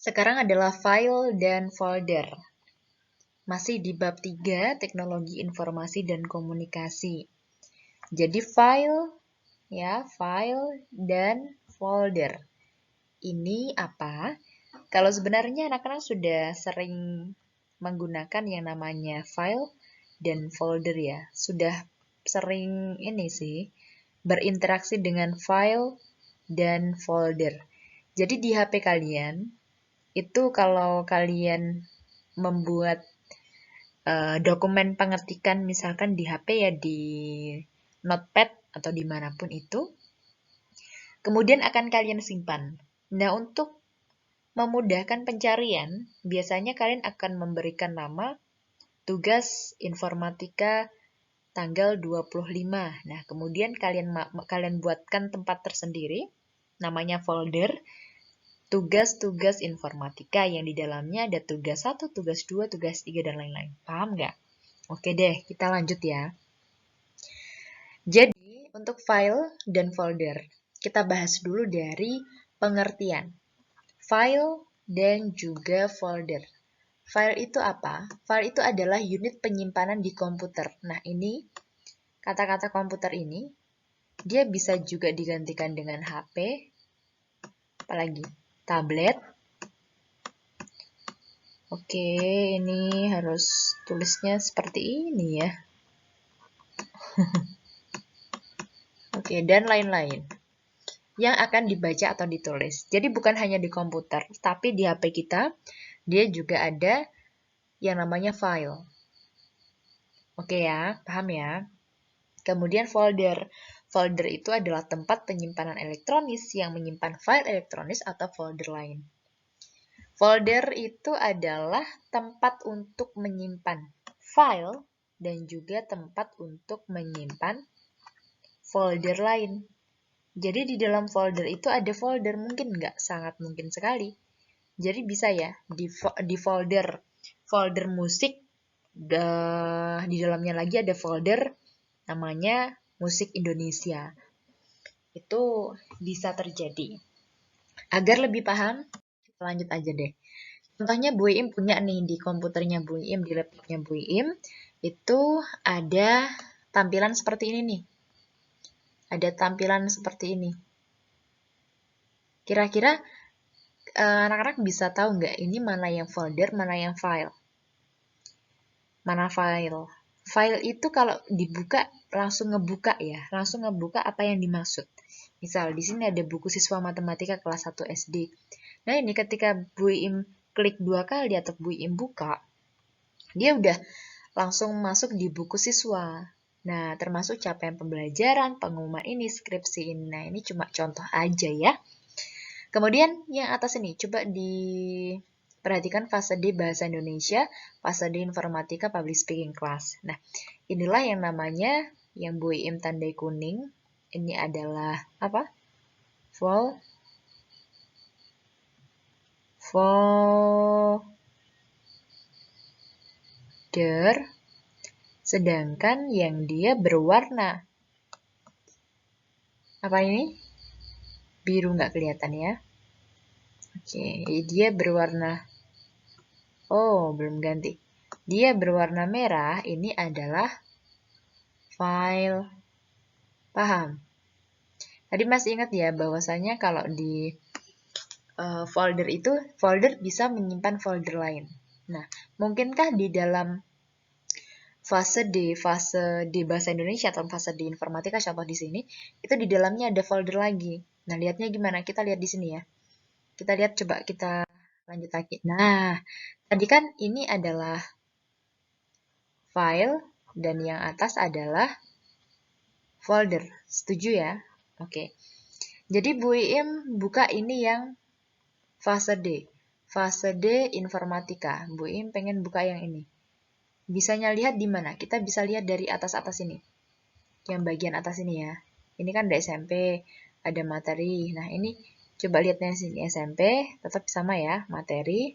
Sekarang adalah file dan folder. Masih di bab 3, teknologi informasi dan komunikasi. Jadi file dan folder. Ini apa? Kalau sebenarnya anak-anak sudah sering menggunakan yang namanya file dan folder ya. Sudah sering ini sih berinteraksi dengan file dan folder. Jadi di HP kalian itu kalau kalian membuat dokumen pengetikan misalkan di HP ya di notepad atau dimanapun itu, kemudian akan kalian simpan. Nah, untuk memudahkan pencarian, biasanya kalian akan memberikan nama tugas informatika tanggal 25. Nah, kemudian kalian buatkan tempat tersendiri, namanya folder, tugas-tugas informatika yang di dalamnya ada tugas 1, tugas 2, tugas 3, dan lain-lain. Paham nggak? Oke deh, kita lanjut ya. Jadi, untuk file dan folder, kita bahas dulu dari pengertian. File dan juga folder. File itu apa? File itu adalah unit penyimpanan di komputer. Nah, ini, kata-kata komputer ini, dia bisa juga digantikan dengan HP, apalagi tablet. Oke, ini harus tulisnya seperti ini ya. Oke, dan lain-lain yang akan dibaca atau ditulis. Jadi bukan hanya di komputer, tapi di HP kita, dia juga ada yang namanya file. Oke ya, paham ya? Kemudian folder. Folder itu adalah tempat penyimpanan elektronis yang menyimpan file elektronis atau folder lain. Folder itu adalah tempat untuk menyimpan file dan juga tempat untuk menyimpan folder lain. Jadi di dalam folder itu ada folder, mungkin nggak? Sangat mungkin sekali. Jadi bisa ya, di folder musik, di dalamnya lagi ada folder namanya musik Indonesia. Itu bisa terjadi. Agar lebih paham, kita lanjut aja deh. Contohnya Bu Im punya nih di komputernya Bu Im, di laptopnya Bu Im, itu ada tampilan seperti ini nih. Ada tampilan seperti ini. Kira-kira anak-anak bisa tahu nggak ini mana yang folder, mana yang file? Mana file? File itu kalau dibuka langsung ngebuka ya, langsung ngebuka apa yang dimaksud. Misal di sini ada buku siswa matematika kelas 1 SD. Nah, ini ketika Bu Im klik 2 kali atau Bu Im buka, dia udah langsung masuk di buku siswa. Nah, termasuk capaian pembelajaran, pengumuman ini, skripsi ini. Nah, ini cuma contoh aja ya. Kemudian yang atas ini, coba diperhatikan fase D Bahasa Indonesia, fase D Informatika Public Speaking Class. Nah, inilah yang namanya, yang Bu Im tandai kuning, ini adalah apa? Folder, sedangkan yang dia berwarna. Apa ini? Biru nggak kelihatan ya? Oke, dia berwarna. Oh, belum ganti. Dia berwarna merah, ini adalah file. Paham? Tadi masih ingat ya bahwasanya kalau di folder itu, folder bisa menyimpan folder lain. Nah, mungkinkah di dalam fase D Bahasa Indonesia atau fase D Informatika contoh di sini, itu di dalamnya ada folder lagi. Nah, lihatnya gimana? Kita lihat di sini ya. Kita lihat, coba kita lanjut lagi. Nah, tadi kan ini adalah file dan yang atas adalah folder. Setuju ya? Oke. Jadi Bu Im buka ini yang fase D. Fase D Informatika. Bu Im pengen buka yang ini. Bisanya lihat di mana? Kita bisa lihat dari atas-atas ini. Yang bagian atas ini ya. Ini kan ada SMP, ada materi. Nah, ini coba lihatnya di sini SMP, tetap sama ya, materi.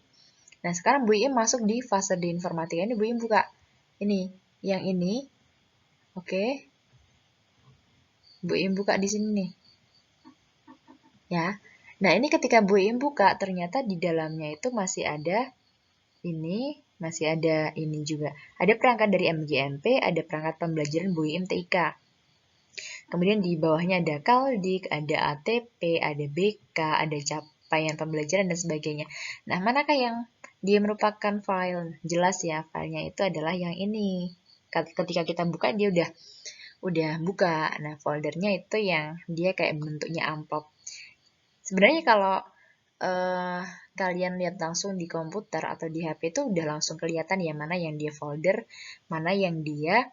Nah, sekarang Bu Im masuk di fase D Informatika. Ini Bu Im buka ini, yang ini. Oke. Bu Im buka di sini nih. Ya. Nah, ini ketika Bu Im buka, ternyata di dalamnya itu masih ada ini juga. Ada perangkat dari MGMP, ada perangkat pembelajaran Bu Im TIK. Kemudian di bawahnya ada Kaldik, ada ATP, ada BK, ada capaian pembelajaran dan sebagainya. Nah, manakah yang dia merupakan file? Jelas ya, filenya itu adalah yang ini. Ketika kita buka, dia udah buka. Nah, foldernya itu yang dia kayak bentuknya amplop. Sebenarnya kalau kalian lihat langsung di komputer atau di HP itu udah langsung kelihatan ya mana yang dia folder, mana yang dia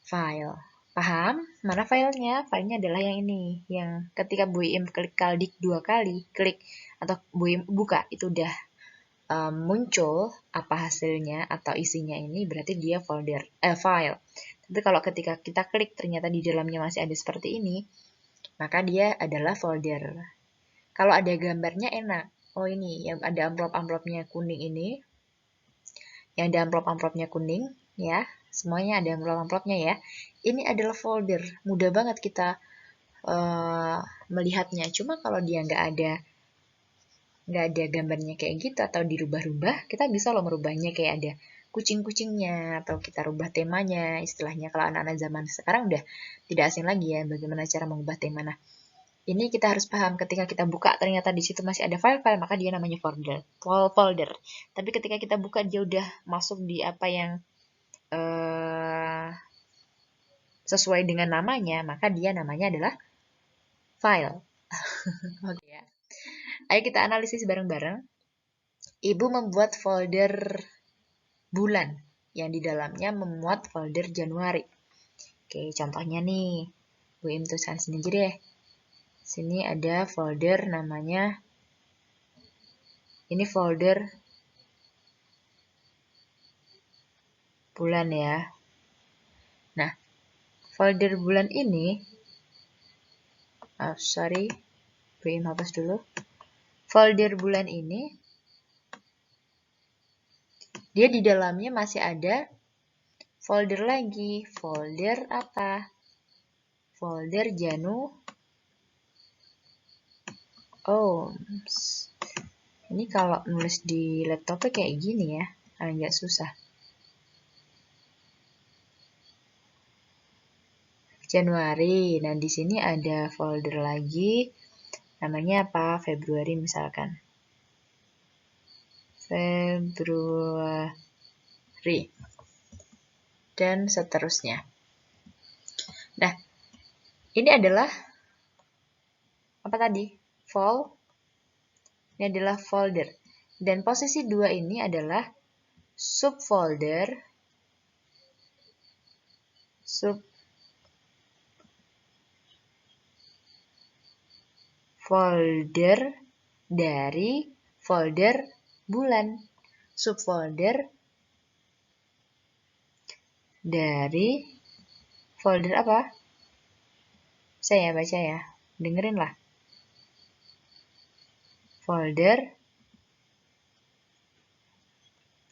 file. Paham? Mana filenya? Filenya adalah yang ini. Yang ketika Bu Im klik Kaldik 2 kali, klik atau Bu Im buka, itu udah muncul apa hasilnya atau isinya ini, berarti dia file. Tapi kalau ketika kita klik ternyata di dalamnya masih ada seperti ini, maka dia adalah folder. Kalau ada gambarnya enak. Oh ini, yang ada amplop-amplopnya kuning ini. Yang ada amplop-amplopnya kuning, ya. Semuanya ada amplop-amplopnya ya. Ini adalah folder. Mudah banget kita melihatnya. Cuma kalau dia nggak ada gambarnya kayak gitu atau dirubah-rubah, kita bisa loh merubahnya kayak ada kucing-kucingnya atau kita rubah temanya. Istilahnya kalau anak-anak zaman sekarang udah tidak asing lagi ya bagaimana cara mengubah tema. Nah, ini kita harus paham ketika kita buka ternyata di situ masih ada file-file, maka dia namanya folder. Tapi ketika kita buka dia udah masuk di apa yang sesuai dengan namanya, maka dia namanya adalah file. Oke ya. Ayo kita analisis bareng-bareng. Ibu membuat folder bulan yang di dalamnya memuat folder Januari. Oke, contohnya nih. Bu Im tuliskan sini aja deh. Sini ada folder namanya, ini folder bulan ya. Nah, folder bulan ini, Bu Im hapus dulu. Folder bulan ini, dia di dalamnya masih ada folder lagi. Folder apa? Folder ini kalau nulis di laptopnya kayak gini ya, agak susah. Januari. Nah, di sini ada folder lagi. Namanya apa? Februari misalkan. Februari. Dan seterusnya. Nah, ini adalah apa tadi? Ini adalah folder. Dan posisi 2 ini adalah subfolder dari folder bulan. Subfolder dari folder apa? Saya baca ya. Dengerin lah. Folder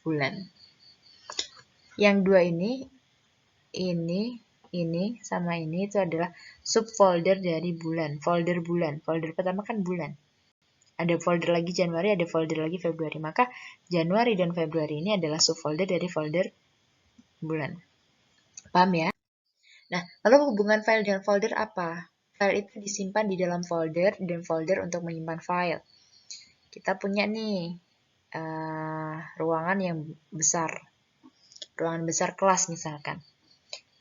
bulan. Yang dua ini sama ini itu adalah subfolder dari bulan. Folder bulan. Folder pertama kan bulan. Ada folder lagi Januari, ada folder lagi Februari. Maka Januari dan Februari ini adalah subfolder dari folder bulan. Paham ya? Nah, lalu hubungan file dan folder apa? File itu disimpan di dalam folder dan folder untuk menyimpan file. Kita punya nih ruangan yang besar. Ruangan besar kelas misalkan.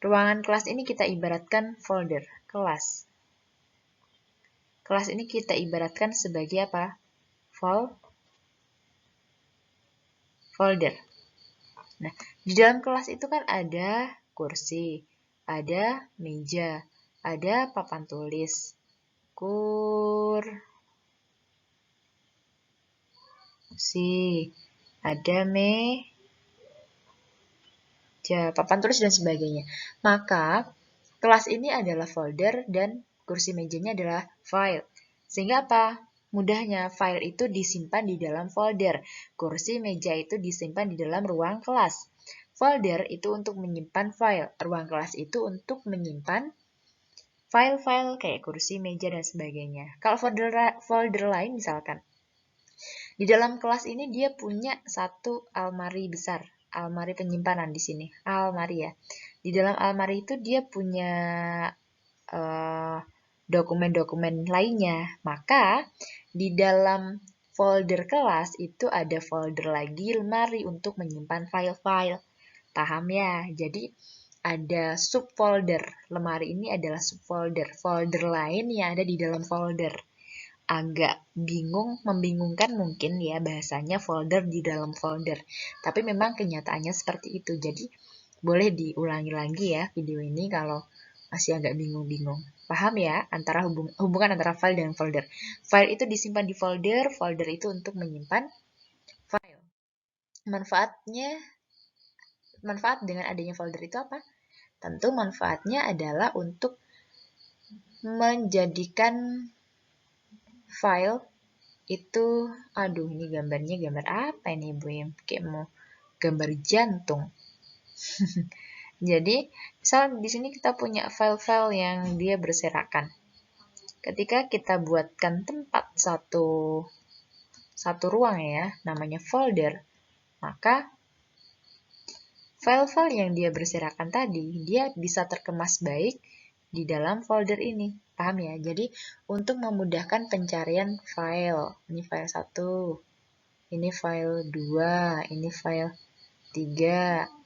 Ruangan kelas ini kita ibaratkan folder, kelas. Kelas ini kita ibaratkan sebagai apa? Folder. Nah, di dalam kelas itu kan ada kursi, ada meja, ada papan tulis, kursi, ada meja, papan tulis dan sebagainya. Maka, kelas ini adalah folder dan kursi mejanya adalah file. Sehingga apa? Mudahnya, file itu disimpan di dalam folder. Kursi meja itu disimpan di dalam ruang kelas. Folder itu untuk menyimpan file. Ruang kelas itu untuk menyimpan file-file kayak kursi, meja, dan sebagainya. Kalau folder lain misalkan, di dalam kelas ini dia punya satu almari besar, almari penyimpanan di sini, almari ya. Di dalam almari itu dia punya dokumen-dokumen lainnya. Maka di dalam folder kelas itu ada folder lagi lemari untuk menyimpan file-file. Paham ya? Jadi ada subfolder. Lemari ini adalah subfolder. Folder lain yang ada di dalam folder. Agak bingung, membingungkan mungkin ya bahasanya folder di dalam folder. Tapi memang kenyataannya seperti itu. Jadi boleh diulangi lagi ya video ini kalau masih agak bingung-bingung. Paham ya antara hubungan antara file dan folder. File itu disimpan di folder, folder itu untuk menyimpan file. Manfaat dengan adanya folder itu apa? Tentu manfaatnya adalah untuk menjadikan file itu, aduh ini gambarnya gambar apa ini Bu? Kayak mau gambar jantung. Jadi, misal di sini kita punya file-file yang dia berserakan. Ketika kita buatkan tempat satu ruang ya, namanya folder, maka file-file yang dia berserakan tadi, dia bisa terkemas baik di dalam folder ini. Paham ya? Jadi, untuk memudahkan pencarian file. Ini file 1, ini file 2, ini file 3,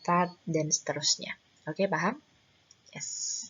4, dan seterusnya. Oke, paham? Yes.